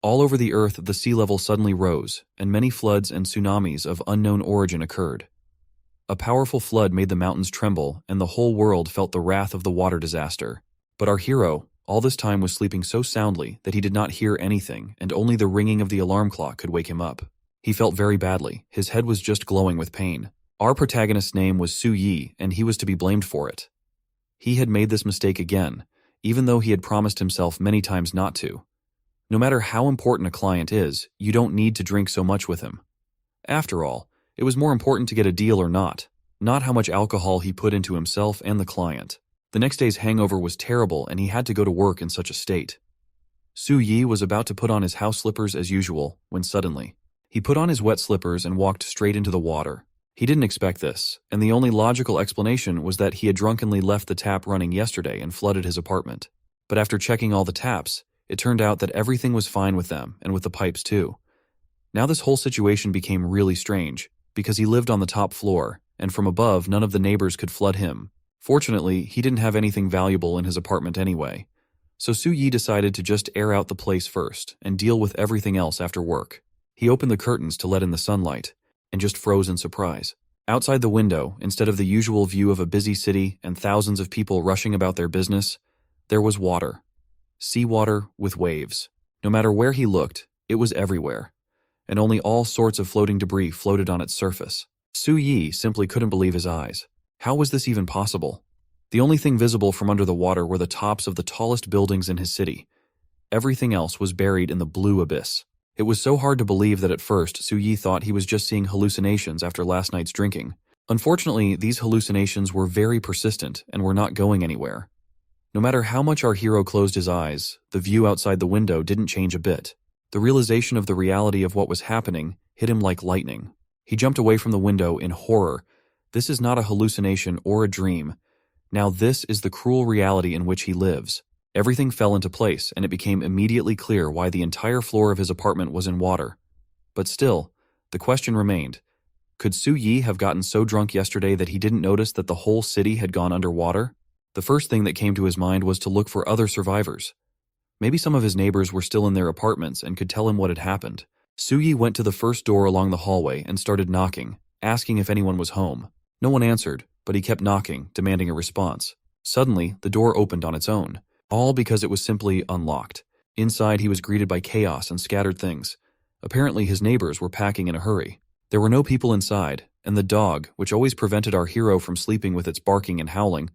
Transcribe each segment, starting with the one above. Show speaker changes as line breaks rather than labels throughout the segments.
All over the earth, the sea level suddenly rose, and many floods and tsunamis of unknown origin occurred. A powerful flood made the mountains tremble, and the whole world felt the wrath of the water disaster. But our hero, all this time, was sleeping so soundly that he did not hear anything, and only the ringing of the alarm clock could wake him up. He felt very badly. His head was just glowing with pain. Our protagonist's name was Su Yi, and he was to be blamed for it. He had made this mistake again, even though he had promised himself many times not to. No matter how important a client is, you don't need to drink so much with him. After all, it was more important to get a deal or not how much alcohol he put into himself and the client. The next day's hangover was terrible, and he had to go to work in such a state. Su Yi was about to put on his house slippers as usual, when suddenly, he put on his wet slippers and walked straight into the water. He didn't expect this, and the only logical explanation was that he had drunkenly left the tap running yesterday and flooded his apartment. But after checking all the taps, it turned out that everything was fine with them, and with the pipes too. Now this whole situation became really strange, because he lived on the top floor, and from above none of the neighbors could flood him. Fortunately, he didn't have anything valuable in his apartment anyway. So Su Yi decided to just air out the place first, and deal with everything else after work. He opened the curtains to let in the sunlight, and just froze in surprise. Outside the window, instead of the usual view of a busy city and thousands of people rushing about their business, there was water. Seawater with waves. No matter where he looked, it was everywhere, and only all sorts of floating debris floated on its surface. Su Yi simply couldn't believe his eyes. How was this even possible? The only thing visible from under the water were the tops of the tallest buildings in his city. Everything else was buried in the blue abyss. It was so hard to believe that at first Su Yi thought he was just seeing hallucinations after last night's drinking. Unfortunately, these hallucinations were very persistent and were not going anywhere. No matter how much our hero closed his eyes, the view outside the window didn't change a bit. The realization of the reality of what was happening hit him like lightning. He jumped away from the window in horror. This is not a hallucination or a dream. Now this is the cruel reality in which he lives. Everything fell into place, and it became immediately clear why the entire floor of his apartment was in water. But still, the question remained. Could Su Yi have gotten so drunk yesterday that he didn't notice that the whole city had gone underwater? The first thing that came to his mind was to look for other survivors. Maybe some of his neighbors were still in their apartments and could tell him what had happened. Su Yi went to the first door along the hallway and started knocking, asking if anyone was home. No one answered, but he kept knocking, demanding a response. Suddenly, the door opened on its own, all because it was simply unlocked. Inside, he was greeted by chaos and scattered things. Apparently, his neighbors were packing in a hurry. There were no people inside, and the dog, which always prevented our hero from sleeping with its barking and howling,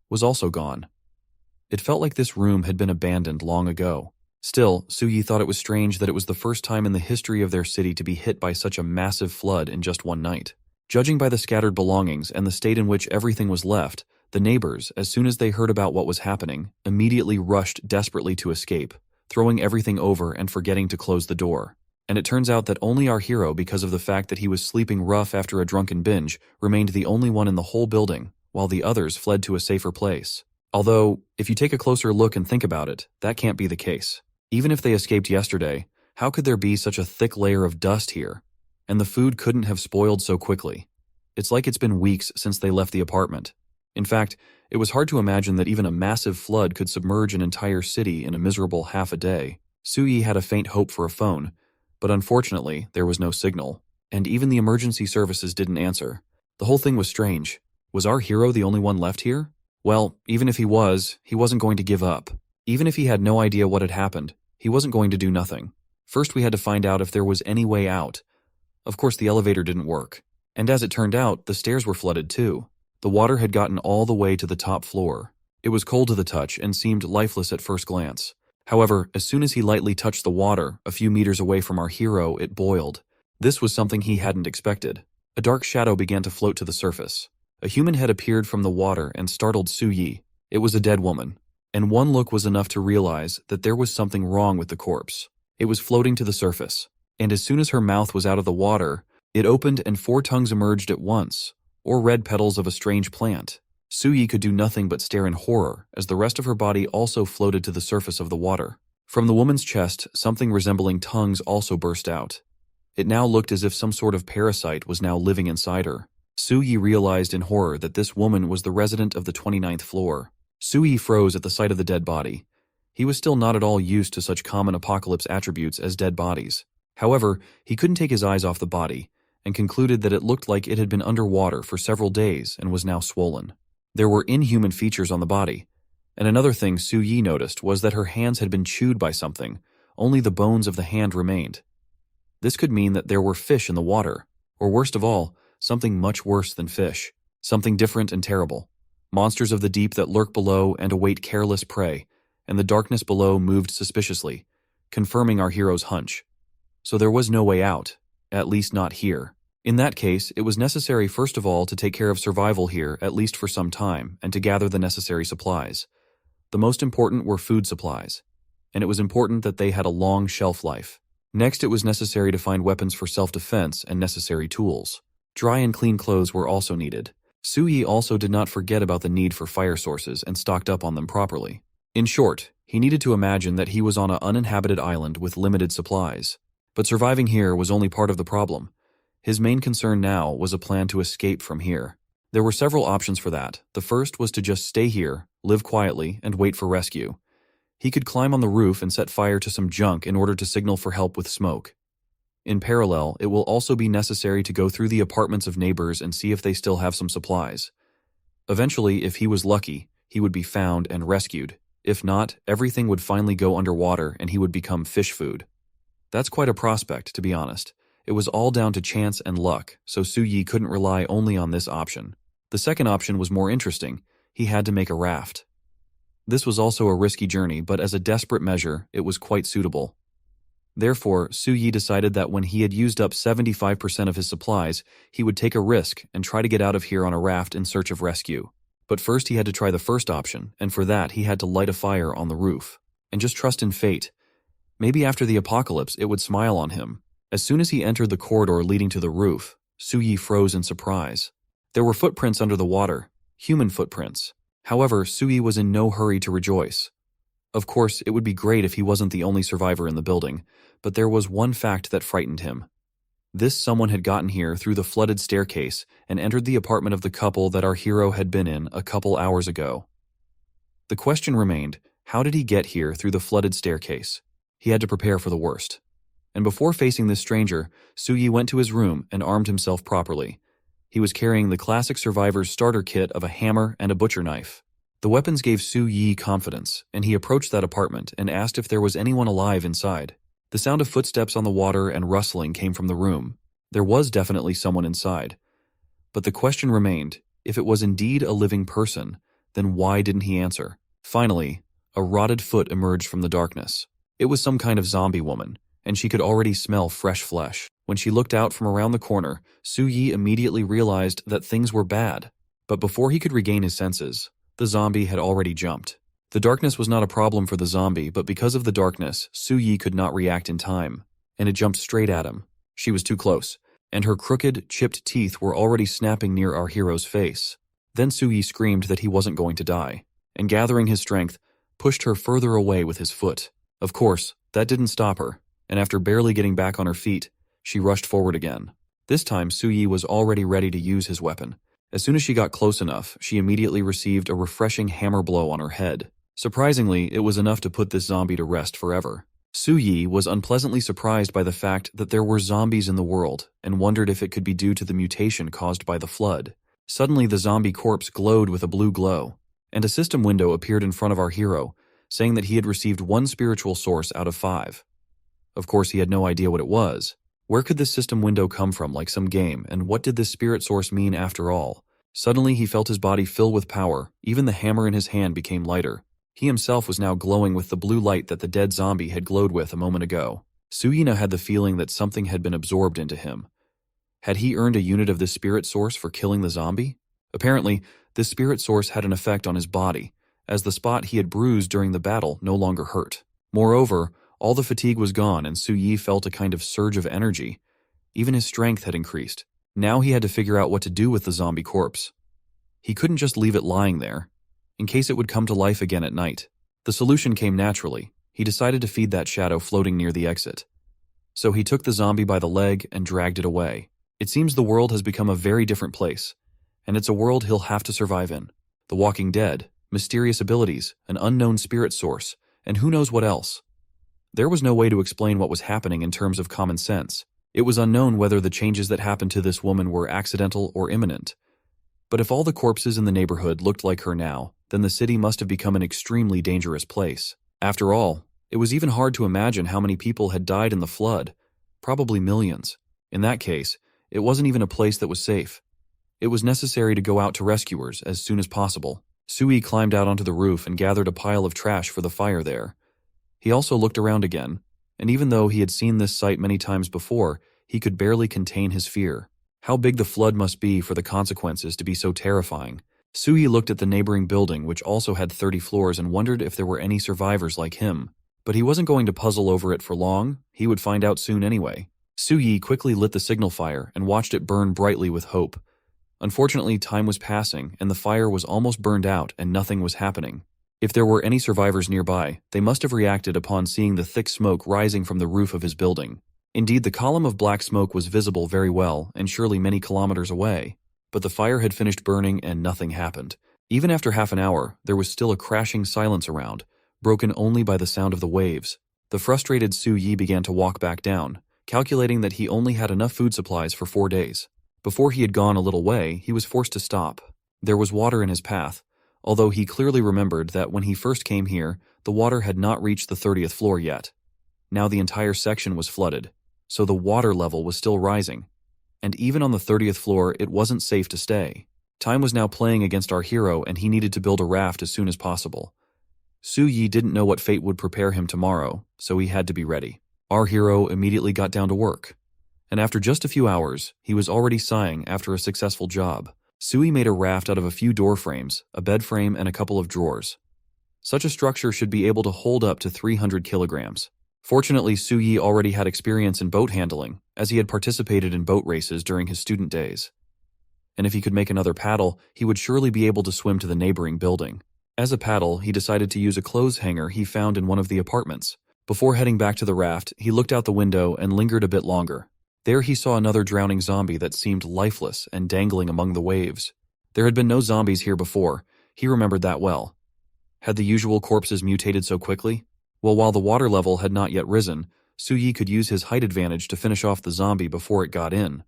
was also gone. It felt like this room had been abandoned long ago. Still, Su Yi thought it was strange that it was the first time in the history of their city to be hit by such a massive flood in just one night. Judging by the scattered belongings and the state in which everything was left, the neighbors, as soon as they heard about what was happening, immediately rushed desperately to escape, throwing everything over and forgetting to close the door. And it turns out that only our hero, because of the fact that he was sleeping rough after a drunken binge, remained the only one in the whole building, while the others fled to a safer place. Although, if you take a closer look and think about it, that can't be the case. Even if they escaped yesterday, how could there be such a thick layer of dust here? And the food couldn't have spoiled so quickly. It's like it's been weeks since they left the apartment. In fact, it was hard to imagine that even a massive flood could submerge an entire city in a miserable half a day. Su Yi had a faint hope for a phone, but unfortunately, there was no signal, and even the emergency services didn't answer. The whole thing was strange. Was our hero the only one left here? Well, even if he wasn't going to give up. Even if he had no idea what had happened, he wasn't going to do nothing. First, we had to find out if there was any way out. Of course, the elevator didn't work. And as it turned out, the stairs were flooded too. The water had gotten all the way to the top floor. It was cold to the touch and seemed lifeless at first glance. However, as soon as he lightly touched the water, a few meters away from our hero, it boiled. This was something he hadn't expected. A dark shadow began to float to the surface. A human head appeared from the water and startled Su Yi. It was a dead woman, and one look was enough to realize that there was something wrong with the corpse. It was floating to the surface, and as soon as her mouth was out of the water, it opened and 4 tongues emerged at once, or red petals of a strange plant. Su Yi could do nothing but stare in horror as the rest of her body also floated to the surface of the water. From the woman's chest, something resembling tongues also burst out. It now looked as if some sort of parasite was now living inside her. Su Yi realized in horror that this woman was the resident of the 29th floor. Su Yi froze at the sight of the dead body. He was still not at all used to such common apocalypse attributes as dead bodies. However, he couldn't take his eyes off the body, and concluded that it looked like it had been underwater for several days and was now swollen. There were inhuman features on the body, and another thing Su Yi noticed was that her hands had been chewed by something. Only the bones of the hand remained. This could mean that there were fish in the water, or worst of all, something much worse than fish, something different and terrible. Monsters of the deep that lurk below and await careless prey, and the darkness below moved suspiciously, confirming our hero's hunch. So there was no way out, at least not here. In that case, it was necessary first of all to take care of survival here at least for some time and to gather the necessary supplies. The most important were food supplies, and it was important that they had a long shelf life. Next, it was necessary to find weapons for self-defense and necessary tools. Dry and clean clothes were also needed. Su Yi also did not forget about the need for fire sources and stocked up on them properly. In short, he needed to imagine that he was on an uninhabited island with limited supplies. But surviving here was only part of the problem. His main concern now was a plan to escape from here. There were several options for that. The first was to just stay here, live quietly, and wait for rescue. He could climb on the roof and set fire to some junk in order to signal for help with smoke. In parallel, it will also be necessary to go through the apartments of neighbors and see if they still have some supplies. Eventually, if he was lucky, he would be found and rescued. If not, everything would finally go underwater and he would become fish food. That's quite a prospect, to be honest. It was all down to chance and luck, so Su Yi couldn't rely only on this option. The second option was more interesting. He had to make a raft. This was also a risky journey, but as a desperate measure, it was quite suitable. Therefore, Su Yi decided that when he had used up 75% of his supplies, he would take a risk and try to get out of here on a raft in search of rescue. But first he had to try the first option, and for that he had to light a fire on the roof. And just trust in fate. Maybe after the apocalypse it would smile on him. As soon as he entered the corridor leading to the roof, Su Yi froze in surprise. There were footprints under the water, human footprints. However, Su Yi was in no hurry to rejoice. Of course, it would be great if he wasn't the only survivor in the building, but there was one fact that frightened him. This someone had gotten here through the flooded staircase and entered the apartment of the couple that our hero had been in a couple hours ago. The question remained, how did he get here through the flooded staircase? He had to prepare for the worst. And before facing this stranger, Su Yi went to his room and armed himself properly. He was carrying the classic survivor's starter kit of a hammer and a butcher knife. The weapons gave Su Yi confidence, and he approached that apartment and asked if there was anyone alive inside. The sound of footsteps on the water and rustling came from the room. There was definitely someone inside. But the question remained, if it was indeed a living person, then why didn't he answer? Finally, a rotted foot emerged from the darkness. It was some kind of zombie woman, and she could already smell fresh flesh. When she looked out from around the corner, Su Yi immediately realized that things were bad. But before he could regain his senses, the zombie had already jumped. The darkness was not a problem for the zombie, but because of the darkness, Su Yi could not react in time, and it jumped straight at him. She was too close, and her crooked, chipped teeth were already snapping near our hero's face. Then Su Yi screamed that he wasn't going to die, and gathering his strength, pushed her further away with his foot. Of course, that didn't stop her, and after barely getting back on her feet, she rushed forward again. This time, Su Yi was already ready to use his weapon. As soon as she got close enough, she immediately received a refreshing hammer blow on her head. Surprisingly, it was enough to put this zombie to rest forever. Su Yi was unpleasantly surprised by the fact that there were zombies in the world and wondered if it could be due to the mutation caused by the flood. Suddenly, the zombie corpse glowed with a blue glow, and a system window appeared in front of our hero, saying that he had received 1 spiritual source out of 5. Of course, he had no idea what it was. Where could this system window come from, like some game, and what did this spirit source mean after all? Suddenly, he felt his body fill with power. Even the hammer in his hand became lighter. He himself was now glowing with the blue light that the dead zombie had glowed with a moment ago. Su Yi now had the feeling that something had been absorbed into him. Had he earned a unit of this spirit source for killing the zombie? Apparently, this spirit source had an effect on his body, as the spot he had bruised during the battle no longer hurt. Moreover, all the fatigue was gone and Su Yi felt a kind of surge of energy. Even his strength had increased. Now he had to figure out what to do with the zombie corpse. He couldn't just leave it lying there, in case it would come to life again at night. The solution came naturally. He decided to feed that shadow floating near the exit. So he took the zombie by the leg and dragged it away. It seems the world has become a very different place, and it's a world he'll have to survive in. The Walking Dead, mysterious abilities, an unknown spirit source, and who knows what else. There was no way to explain what was happening in terms of common sense. It was unknown whether the changes that happened to this woman were accidental or imminent. But if all the corpses in the neighborhood looked like her now, then the city must have become an extremely dangerous place. After all, it was even hard to imagine how many people had died in the flood. Probably millions. In that case, it wasn't even a place that was safe. It was necessary to go out to rescuers as soon as possible. Sui climbed out onto the roof and gathered a pile of trash for the fire there. He also looked around again, and even though he had seen this sight many times before, he could barely contain his fear. How big the flood must be for the consequences to be so terrifying. Sui looked at the neighboring building, which also had 30 floors, and wondered if there were any survivors like him. But he wasn't going to puzzle over it for long. He would find out soon anyway. Sui quickly lit the signal fire and watched it burn brightly with hope. Unfortunately, time was passing, and the fire was almost burned out and nothing was happening. If there were any survivors nearby, they must have reacted upon seeing the thick smoke rising from the roof of his building. Indeed, the column of black smoke was visible very well, and surely many kilometers away. But the fire had finished burning and nothing happened. Even after half an hour, there was still a crashing silence around, broken only by the sound of the waves. The frustrated Su Yi began to walk back down, calculating that he only had enough food supplies for 4 days. Before he had gone a little way, he was forced to stop. There was water in his path, although he clearly remembered that when he first came here, the water had not reached the 30th floor yet. Now the entire section was flooded, so the water level was still rising. And even on the 30th floor, it wasn't safe to stay. Time was now playing against our hero, and he needed to build a raft as soon as possible. Su Yi didn't know what fate would prepare him tomorrow, so he had to be ready. Our hero immediately got down to work. And after just a few hours, he was already sighing after a successful job. Sui made a raft out of a few door frames, a bed frame, and a couple of drawers. Such a structure should be able to hold up to 300 kilograms. Fortunately, Sui already had experience in boat handling, as he had participated in boat races during his student days. And if he could make another paddle, he would surely be able to swim to the neighboring building. As a paddle, he decided to use a clothes hanger he found in one of the apartments. Before heading back to the raft, he looked out the window and lingered a bit longer. There he saw another drowning zombie that seemed lifeless and dangling among the waves. There had been no zombies here before. He remembered that well. Had the usual corpses mutated so quickly? Well, while the water level had not yet risen, Su Yi could use his height advantage to finish off the zombie before it got in.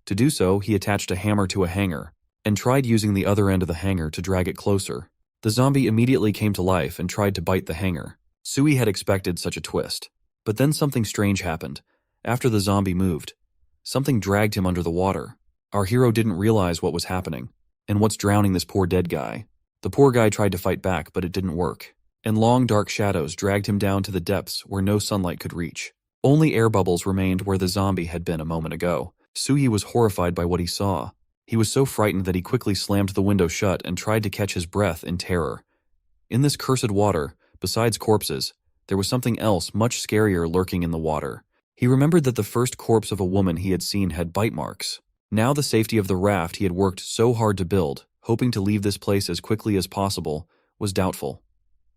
To do so, he attached a hammer to a hanger, and tried using the other end of the hanger to drag it closer. The zombie immediately came to life and tried to bite the hanger. Sui had expected such a twist. But then something strange happened. After the zombie moved, something dragged him under the water. Our hero didn't realize what was happening, and what's drowning this poor dead guy. The poor guy tried to fight back, but it didn't work, and long dark shadows dragged him down to the depths where no sunlight could reach. Only air bubbles remained where the zombie had been a moment ago. Sui was horrified by what he saw. He was so frightened that he quickly slammed the window shut and tried to catch his breath in terror. In this cursed water, besides corpses, there was something else much scarier lurking in the water. He remembered that the first corpse of a woman he had seen had bite marks. Now the safety of the raft he had worked so hard to build, hoping to leave this place as quickly as possible, was doubtful.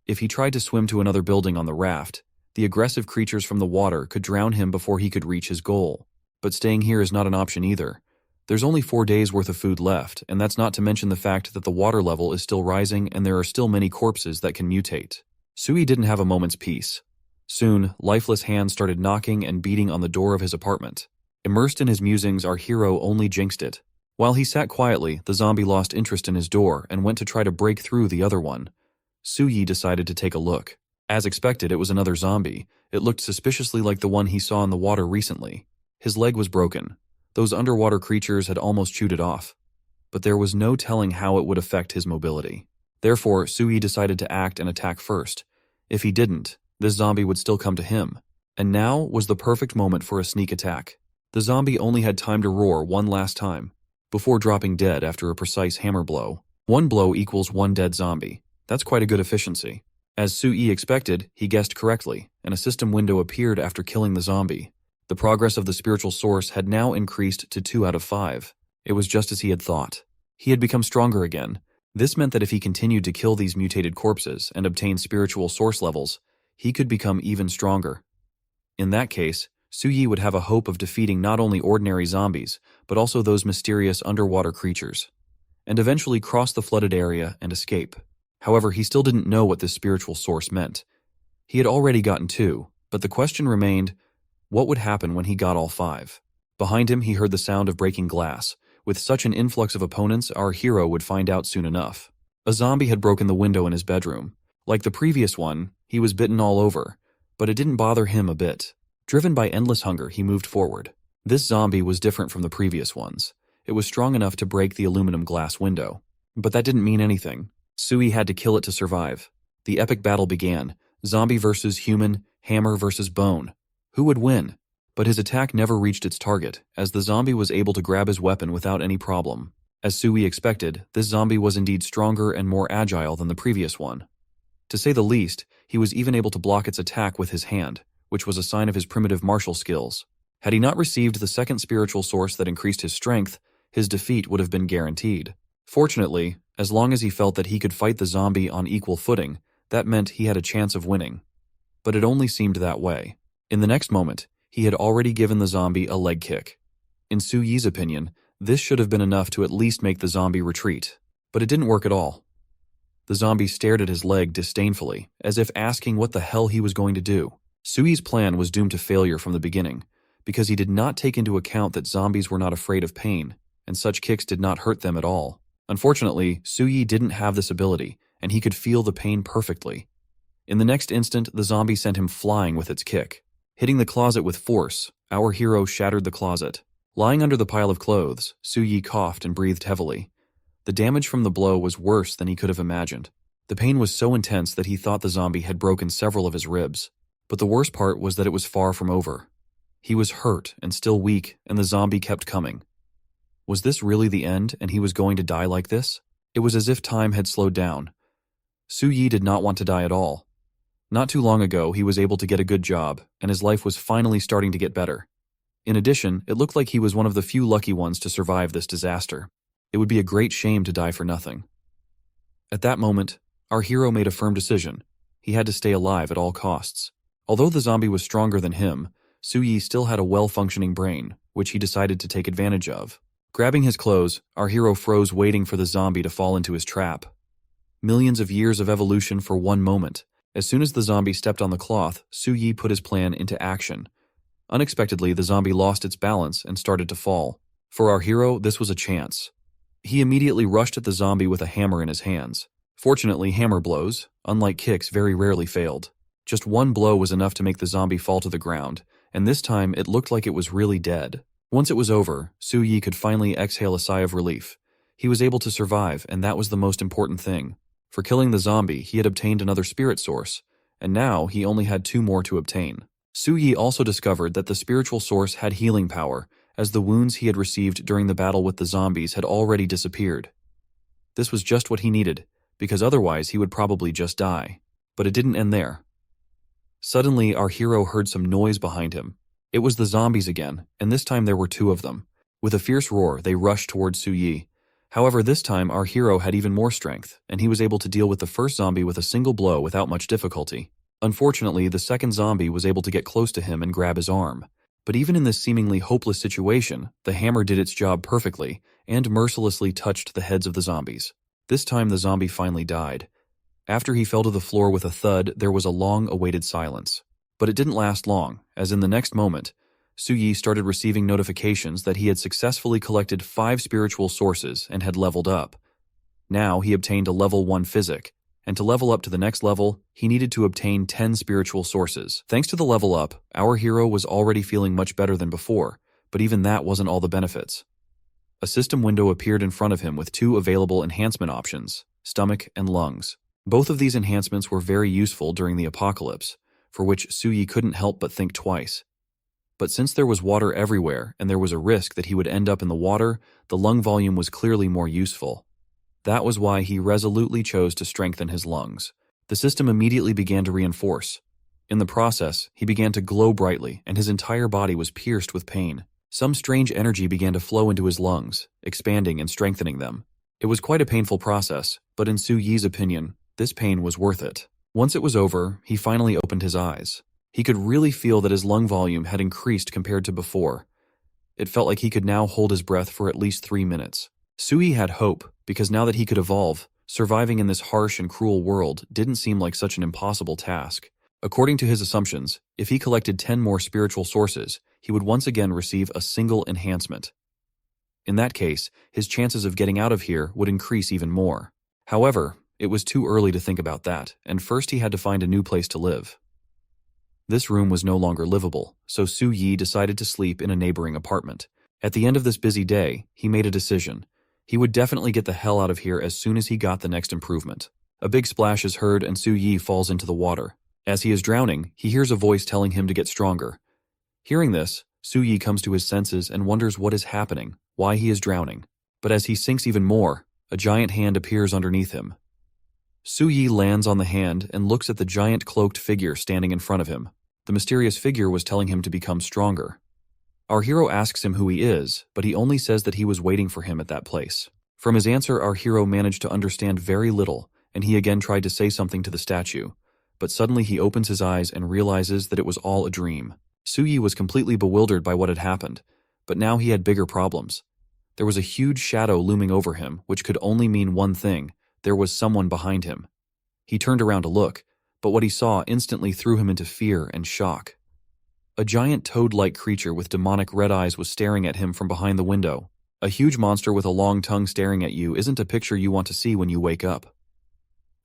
If he tried to swim to another building on the raft, the aggressive creatures from the water could drown him before he could reach his goal. But staying here is not an option either. There's only 4 days worth of food left, and that's not to mention the fact that the water level is still rising and there are still many corpses that can mutate. Sui didn't have a moment's peace. Soon, lifeless hands started knocking and beating on the door of his apartment. Immersed in his musings, our hero only jinxed it. While he sat quietly, the zombie lost interest in his door and went to try to break through the other one. Su Yi decided to take a look. As expected, it was another zombie. It looked suspiciously like the one he saw in the water recently. His leg was broken. Those underwater creatures had almost chewed it off. But there was no telling how it would affect his mobility. Therefore, Su Yi decided to act and attack first. If he didn't, this zombie would still come to him. And now was the perfect moment for a sneak attack. The zombie only had time to roar one last time, before dropping dead after a precise hammer blow. 1 blow equals 1 dead zombie. That's quite a good efficiency. As Su Yi expected, he guessed correctly, and a system window appeared after killing the zombie. The progress of the spiritual source had now increased to 2 out of 5. It was just as he had thought. He had become stronger again. This meant that if he continued to kill these mutated corpses and obtain spiritual source levels, he could become even stronger. In that case, Su Yi would have a hope of defeating not only ordinary zombies, but also those mysterious underwater creatures, and eventually cross the flooded area and escape. However, he still didn't know what this spiritual source meant. He had already gotten 2, but the question remained, what would happen when he got all 5? Behind him, he heard the sound of breaking glass. With such an influx of opponents, our hero would find out soon enough. A zombie had broken the window in his bedroom. Like the previous one, he was bitten all over, but it didn't bother him a bit. Driven by endless hunger, he moved forward. This zombie was different from the previous ones. It was strong enough to break the aluminum glass window. But that didn't mean anything. Sui had to kill it to survive. The epic battle began. Zombie versus human, hammer versus bone. Who would win? But his attack never reached its target, as the zombie was able to grab his weapon without any problem. As Sui expected, this zombie was indeed stronger and more agile than the previous one. To say the least, he was even able to block its attack with his hand, which was a sign of his primitive martial skills. Had he not received the second spiritual source that increased his strength, his defeat would have been guaranteed. Fortunately, as long as he felt that he could fight the zombie on equal footing, that meant he had a chance of winning. But it only seemed that way. In the next moment, he had already given the zombie a leg kick. In Suyi's opinion, this should have been enough to at least make the zombie retreat. But it didn't work at all. The zombie stared at his leg disdainfully, as if asking what the hell he was going to do. Sui's plan was doomed to failure from the beginning, because he did not take into account that zombies were not afraid of pain, and such kicks did not hurt them at all. Unfortunately, Sui didn't have this ability, and he could feel the pain perfectly. In the next instant, the zombie sent him flying with its kick. Hitting the closet with force, our hero shattered the closet. Lying under the pile of clothes, Sui coughed and breathed heavily. The damage from the blow was worse than he could have imagined. The pain was so intense that he thought the zombie had broken several of his ribs. But the worst part was that it was far from over. He was hurt and still weak, and the zombie kept coming. Was this really the end, and he was going to die like this? It was as if time had slowed down. Sui did not want to die at all. Not too long ago, he was able to get a good job, and his life was finally starting to get better. In addition, it looked like he was one of the few lucky ones to survive this disaster. It would be a great shame to die for nothing. At that moment, our hero made a firm decision. He had to stay alive at all costs. Although the zombie was stronger than him, Sui still had a well-functioning brain, which he decided to take advantage of. Grabbing his clothes, our hero froze waiting for the zombie to fall into his trap. Millions of years of evolution for one moment. As soon as the zombie stepped on the cloth, Sui put his plan into action. Unexpectedly, the zombie lost its balance and started to fall. For our hero, this was a chance. He immediately rushed at the zombie with a hammer in his hands. Fortunately, hammer blows, unlike kicks, very rarely failed. Just one blow was enough to make the zombie fall to the ground, and this time it looked like it was really dead. Once it was over, Sui could finally exhale a sigh of relief. He was able to survive, and that was the most important thing. For killing the zombie, he had obtained another spirit source, and now he only had 2 more to obtain. Sui also discovered that the spiritual source had healing power, as the wounds he had received during the battle with the zombies had already disappeared. This was just what he needed, because otherwise he would probably just die. But it didn't end there. Suddenly, our hero heard some noise behind him. It was the zombies again, and this time there were 2 of them. With a fierce roar, they rushed towards Sui. However, this time our hero had even more strength, and he was able to deal with the first zombie with a single blow without much difficulty. Unfortunately, the second zombie was able to get close to him and grab his arm. But even in this seemingly hopeless situation, the hammer did its job perfectly, and mercilessly touched the heads of the zombies. This time the zombie finally died. After he fell to the floor with a thud, there was a long-awaited silence. But it didn't last long, as in the next moment, Sui started receiving notifications that he had successfully collected 5 spiritual sources and had leveled up. Now he obtained a level 1 physic, and to level up to the next level, he needed to obtain 10 spiritual sources. Thanks to the level up, our hero was already feeling much better than before, but even that wasn't all the benefits. A system window appeared in front of him with 2 available enhancement options, stomach and lungs. Both of these enhancements were very useful during the apocalypse, for which Sui couldn't help but think twice. But since there was water everywhere and there was a risk that he would end up in the water, the lung volume was clearly more useful. That was why he resolutely chose to strengthen his lungs. The system immediately began to reinforce. In the process, he began to glow brightly and his entire body was pierced with pain. Some strange energy began to flow into his lungs, expanding and strengthening them. It was quite a painful process, but in Suyi's opinion, this pain was worth it. Once it was over, he finally opened his eyes. He could really feel that his lung volume had increased compared to before. It felt like he could now hold his breath for at least 3 minutes. Sui had hope, because now that he could evolve, surviving in this harsh and cruel world didn't seem like such an impossible task. According to his assumptions, if he collected 10 more spiritual sources, he would once again receive a single enhancement. In that case, his chances of getting out of here would increase even more. However, it was too early to think about that, and first he had to find a new place to live. This room was no longer livable, so Su Yi decided to sleep in a neighboring apartment. At the end of this busy day, he made a decision. He would definitely get the hell out of here as soon as he got the next improvement. A big splash is heard and Su Yi falls into the water. As he is drowning, he hears a voice telling him to get stronger. Hearing this, Su Yi comes to his senses and wonders what is happening, why he is drowning. But as he sinks even more, a giant hand appears underneath him. Su Yi lands on the hand and looks at the giant cloaked figure standing in front of him. The mysterious figure was telling him to become stronger. Our hero asks him who he is, but he only says that he was waiting for him at that place. From his answer, our hero managed to understand very little, and he again tried to say something to the statue. But suddenly he opens his eyes and realizes that it was all a dream. Su Yi was completely bewildered by what had happened, but now he had bigger problems. There was a huge shadow looming over him, which could only mean one thing: there was someone behind him. He turned around to look, but what he saw instantly threw him into fear and shock. A giant toad-like creature with demonic red eyes was staring at him from behind the window. A huge monster with a long tongue staring at you isn't a picture you want to see when you wake up.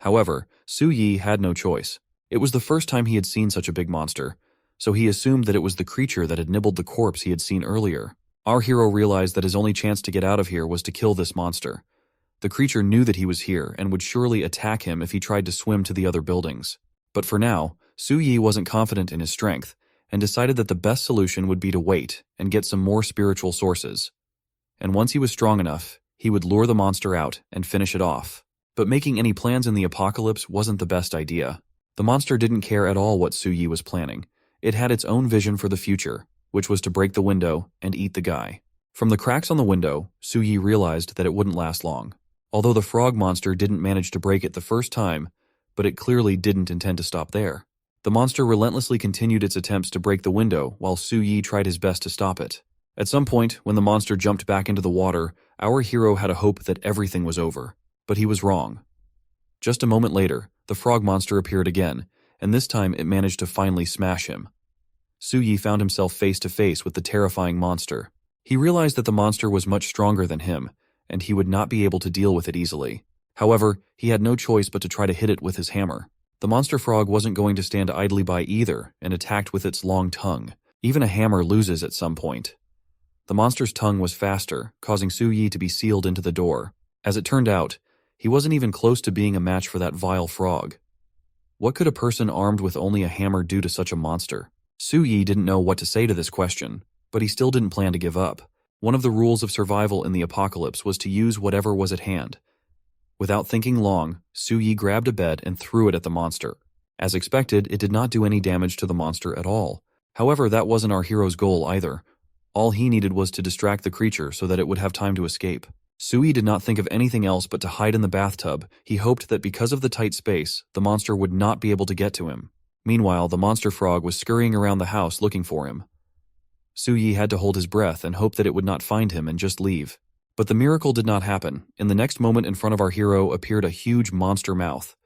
However, Su Yi had no choice. It was the first time he had seen such a big monster, so he assumed that it was the creature that had nibbled the corpse he had seen earlier. Our hero realized that his only chance to get out of here was to kill this monster. The creature knew that he was here and would surely attack him if he tried to swim to the other buildings. But for now, Su Yi wasn't confident in his strength, and decided that the best solution would be to wait and get some more spiritual sources. And once he was strong enough, he would lure the monster out and finish it off. But making any plans in the apocalypse wasn't the best idea. The monster didn't care at all what Su Yi was planning. It had its own vision for the future, which was to break the window and eat the guy. From the cracks on the window, Su Yi realized that it wouldn't last long. Although the frog monster didn't manage to break it the first time, but it clearly didn't intend to stop there. The monster relentlessly continued its attempts to break the window while Su Yi tried his best to stop it. At some point, when the monster jumped back into the water, our hero had a hope that everything was over. But he was wrong. Just a moment later, the frog monster appeared again, and this time it managed to finally smash him. Su Yi found himself face to face with the terrifying monster. He realized that the monster was much stronger than him, and he would not be able to deal with it easily. However, he had no choice but to try to hit it with his hammer. The monster frog wasn't going to stand idly by either, and attacked with its long tongue. Even a hammer loses at some point. The monster's tongue was faster, causing Su Yi to be sealed into the door. As it turned out, he wasn't even close to being a match for that vile frog. What could a person armed with only a hammer do to such a monster? Su Yi didn't know what to say to this question, but he still didn't plan to give up. One of the rules of survival in the apocalypse was to use whatever was at hand. Without thinking long, Su Yi grabbed a bed and threw it at the monster. As expected, it did not do any damage to the monster at all. However, that wasn't our hero's goal either. All he needed was to distract the creature so that it would have time to escape. Su Yi did not think of anything else but to hide in the bathtub. He hoped that because of the tight space, the monster would not be able to get to him. Meanwhile, the monster frog was scurrying around the house looking for him. Su Yi had to hold his breath and hope that it would not find him and just leave. But the miracle did not happen. In the next moment, in front of our hero appeared a huge monster mouth.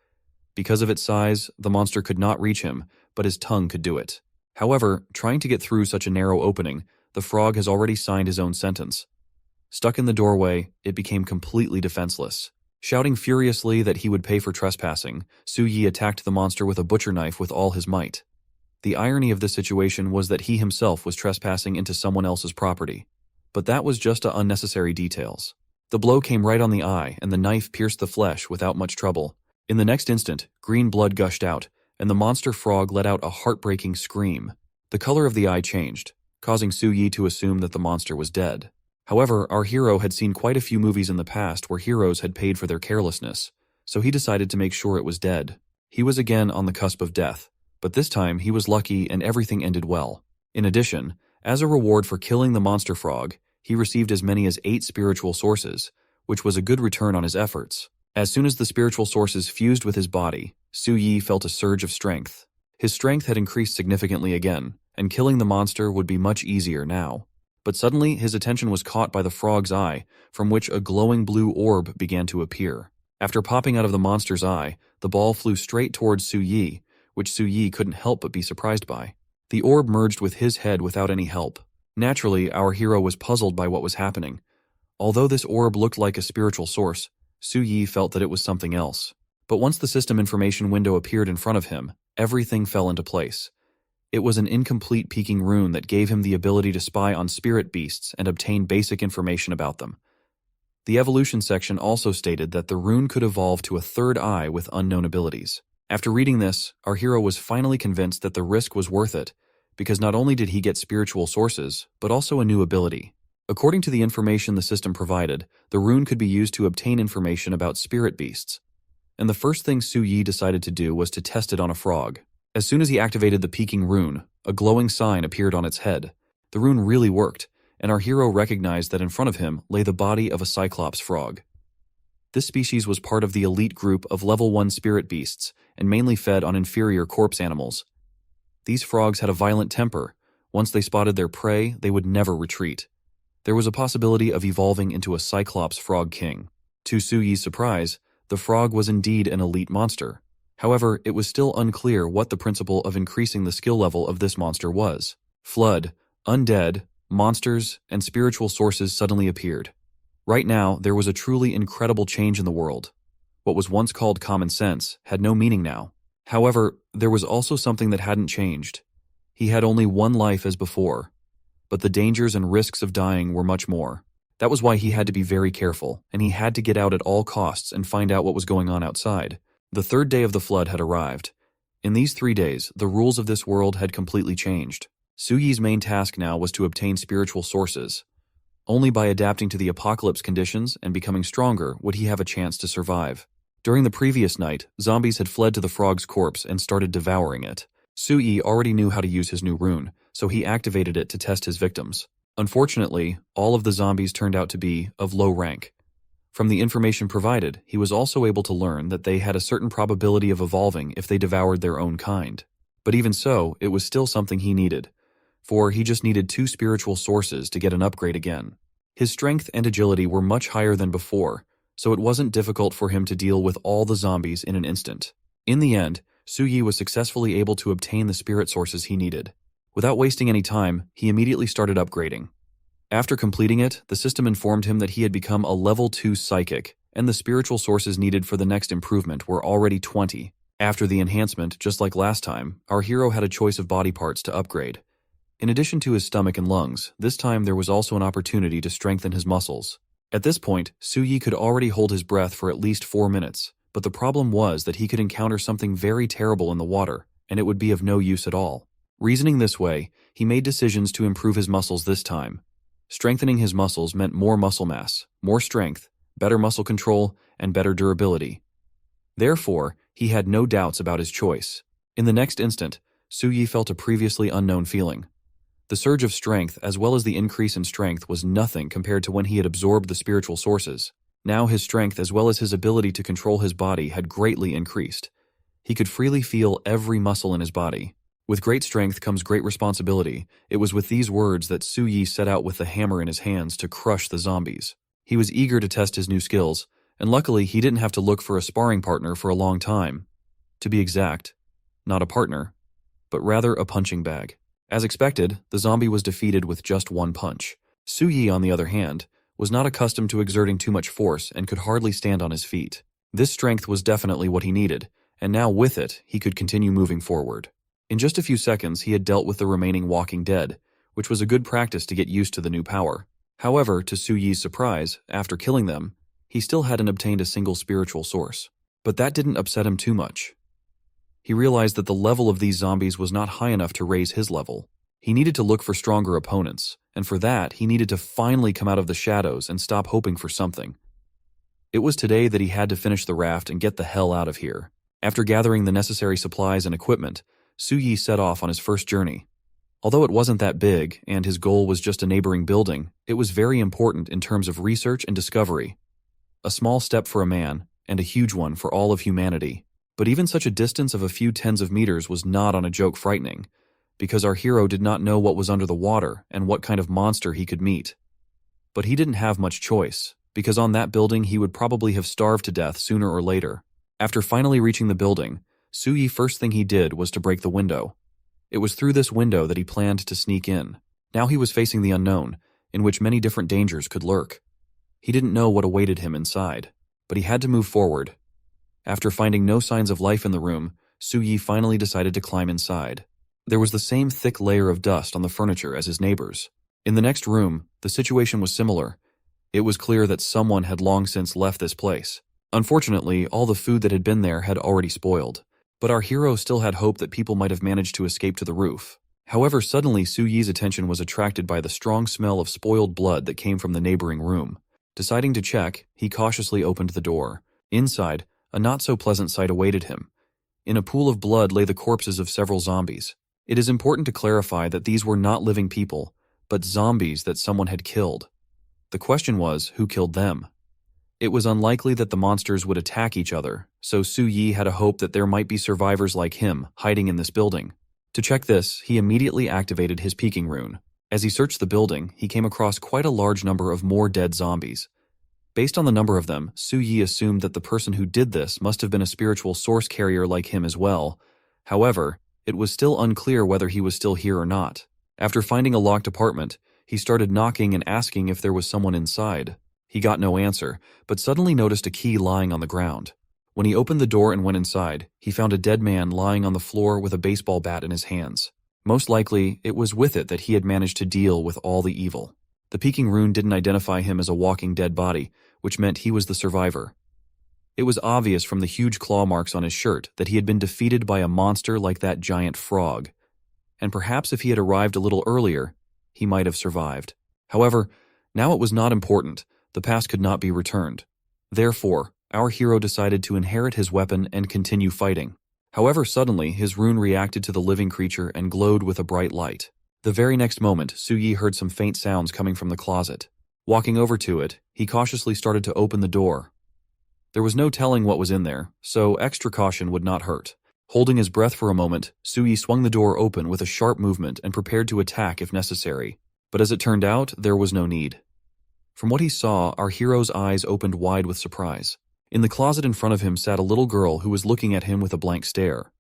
Because of its size, the monster could not reach him, but his tongue could do it. However, trying to get through such a narrow opening, the frog has already signed his own sentence. Stuck in the doorway, it became completely defenseless. Shouting furiously that he would pay for trespassing, Su Yi attacked the monster with a butcher knife with all his might. The irony of this situation was that he himself was trespassing into someone else's property. But that was just unnecessary details. The blow came right on the eye, and the knife pierced the flesh without much trouble. In the next instant, green blood gushed out, and the monster frog let out a heartbreaking scream. The color of the eye changed, causing Su Yi to assume that the monster was dead. However, our hero had seen quite a few movies in the past where heroes had paid for their carelessness, so he decided to make sure it was dead. He was again on the cusp of death, but this time he was lucky and everything ended well. In addition, as a reward for killing the monster frog, he received as many as 8 spiritual sources, which was a good return on his efforts. As soon as the spiritual sources fused with his body, Su Yi felt a surge of strength. His strength had increased significantly again, and killing the monster would be much easier now. But suddenly his attention was caught by the frog's eye, from which a glowing blue orb began to appear. After popping out of the monster's eye, the ball flew straight towards Su Yi, which Su Yi couldn't help but be surprised by. The orb merged with his head without any help. Naturally, our hero was puzzled by what was happening. Although this orb looked like a spiritual source, Su Yi felt that it was something else. But once the system information window appeared in front of him, everything fell into place. It was an incomplete peaking rune that gave him the ability to spy on spirit beasts and obtain basic information about them. The evolution section also stated that the rune could evolve to a third eye with unknown abilities. After reading this, our hero was finally convinced that the risk was worth it, because not only did he get spiritual sources, but also a new ability. According to the information the system provided, the rune could be used to obtain information about spirit beasts. And the first thing Su Yi decided to do was to test it on a frog. As soon as he activated the peaking rune, a glowing sign appeared on its head. The rune really worked, and our hero recognized that in front of him lay the body of a cyclops frog. This species was part of the elite group of level 1 spirit beasts and mainly fed on inferior corpse animals. These frogs had a violent temper. Once they spotted their prey, they would never retreat. There was a possibility of evolving into a cyclops frog king. To Su Yi's surprise, the frog was indeed an elite monster. However, it was still unclear what the principle of increasing the skill level of this monster was. Flood, undead, monsters, and spiritual sources suddenly appeared. Right now, there was a truly incredible change in the world. What was once called common sense had no meaning now. However, there was also something that hadn't changed. He had only one life as before, but the dangers and risks of dying were much more. That was why he had to be very careful, and he had to get out at all costs and find out what was going on outside. The third day of the flood had arrived. In these 3 days, the rules of this world had completely changed. Su Yi's main task now was to obtain spiritual sources. Only by adapting to the apocalypse conditions and becoming stronger would he have a chance to survive. During the previous night, zombies had fled to the frog's corpse and started devouring it. Su Yi already knew how to use his new rune, so he activated it to test his victims. Unfortunately, all of the zombies turned out to be of low rank. From the information provided, he was also able to learn that they had a certain probability of evolving if they devoured their own kind. But even so, it was still something he needed, for he just needed 2 spiritual sources to get an upgrade again. His strength and agility were much higher than before, so it wasn't difficult for him to deal with all the zombies in an instant. In the end, Su Yi was successfully able to obtain the spirit sources he needed. Without wasting any time, he immediately started upgrading. After completing it, the system informed him that he had become a level 2 psychic, and the spiritual sources needed for the next improvement were already 20. After the enhancement, just like last time, our hero had a choice of body parts to upgrade. In addition to his stomach and lungs, this time there was also an opportunity to strengthen his muscles. At this point, Su Yi could already hold his breath for at least 4 minutes, but the problem was that he could encounter something very terrible in the water, and it would be of no use at all. Reasoning this way, he made decisions to improve his muscles this time. Strengthening his muscles meant more muscle mass, more strength, better muscle control, and better durability. Therefore, he had no doubts about his choice. In the next instant, Su Yi felt a previously unknown feeling. The surge of strength as well as the increase in strength was nothing compared to when he had absorbed the spiritual sources. Now his strength as well as his ability to control his body had greatly increased. He could freely feel every muscle in his body. With great strength comes great responsibility. It was with these words that Su Yi set out with the hammer in his hands to crush the zombies. He was eager to test his new skills, and luckily he didn't have to look for a sparring partner for a long time. To be exact, not a partner, but rather a punching bag. As expected, the zombie was defeated with just one punch. Su Yi, on the other hand, was not accustomed to exerting too much force and could hardly stand on his feet. This strength was definitely what he needed, and now with it, he could continue moving forward. In just a few seconds, he had dealt with the remaining walking dead, which was a good practice to get used to the new power. However, to Su Yi's surprise, after killing them, he still hadn't obtained a single spiritual source. But that didn't upset him too much. He realized that the level of these zombies was not high enough to raise his level. He needed to look for stronger opponents, and for that, he needed to finally come out of the shadows and stop hoping for something. It was today that he had to finish the raft and get the hell out of here. After gathering the necessary supplies and equipment, Su Yi set off on his first journey. Although it wasn't that big, and his goal was just a neighboring building, it was very important in terms of research and discovery. A small step for a man, and a huge one for all of humanity. But even such a distance of a few tens of meters was not on a joke frightening, because our hero did not know what was under the water and what kind of monster he could meet. But he didn't have much choice, because on that building he would probably have starved to death sooner or later. After finally reaching the building, Su-yi first thing he did was to break the window. It was through this window that he planned to sneak in. Now he was facing the unknown, in which many different dangers could lurk. He didn't know what awaited him inside, but he had to move forward. After finding no signs of life in the room, Su-yi finally decided to climb inside. There was the same thick layer of dust on the furniture as his neighbors. In the next room, the situation was similar. It was clear that someone had long since left this place. Unfortunately, all the food that had been there had already spoiled. But our hero still had hope that people might have managed to escape to the roof. However, suddenly Su-yi's attention was attracted by the strong smell of spoiled blood that came from the neighboring room. Deciding to check, he cautiously opened the door. Inside, a not-so-pleasant sight awaited him. In a pool of blood lay the corpses of several zombies. It is important to clarify that these were not living people, but zombies that someone had killed. The question was, who killed them? It was unlikely that the monsters would attack each other, so Su-yi had a hope that there might be survivors like him hiding in this building. To check this, he immediately activated his peeking rune. As he searched the building, he came across quite a large number of more dead zombies. Based on the number of them, Su-yi assumed that the person who did this must have been a spiritual source carrier like him as well. However, it was still unclear whether he was still here or not. After finding a locked apartment, he started knocking and asking if there was someone inside. He got no answer, but suddenly noticed a key lying on the ground. When he opened the door and went inside, he found a dead man lying on the floor with a baseball bat in his hands. Most likely, it was with it that he had managed to deal with all the evil. The peeking rune didn't identify him as a walking dead body, which meant he was the survivor. It was obvious from the huge claw marks on his shirt that he had been defeated by a monster like that giant frog. And perhaps if he had arrived a little earlier, he might have survived. However, now it was not important. The past could not be returned. Therefore, our hero decided to inherit his weapon and continue fighting. However, suddenly, his rune reacted to the living creature and glowed with a bright light. The very next moment, Su-yi heard some faint sounds coming from the closet. Walking over to it, he cautiously started to open the door. There was no telling what was in there, so extra caution would not hurt. Holding his breath for a moment, Su-yi swung the door open with a sharp movement and prepared to attack if necessary. But as it turned out, there was no need. From what he saw, our hero's eyes opened wide with surprise. In the closet in front of him sat a little girl who was looking at him with a blank stare.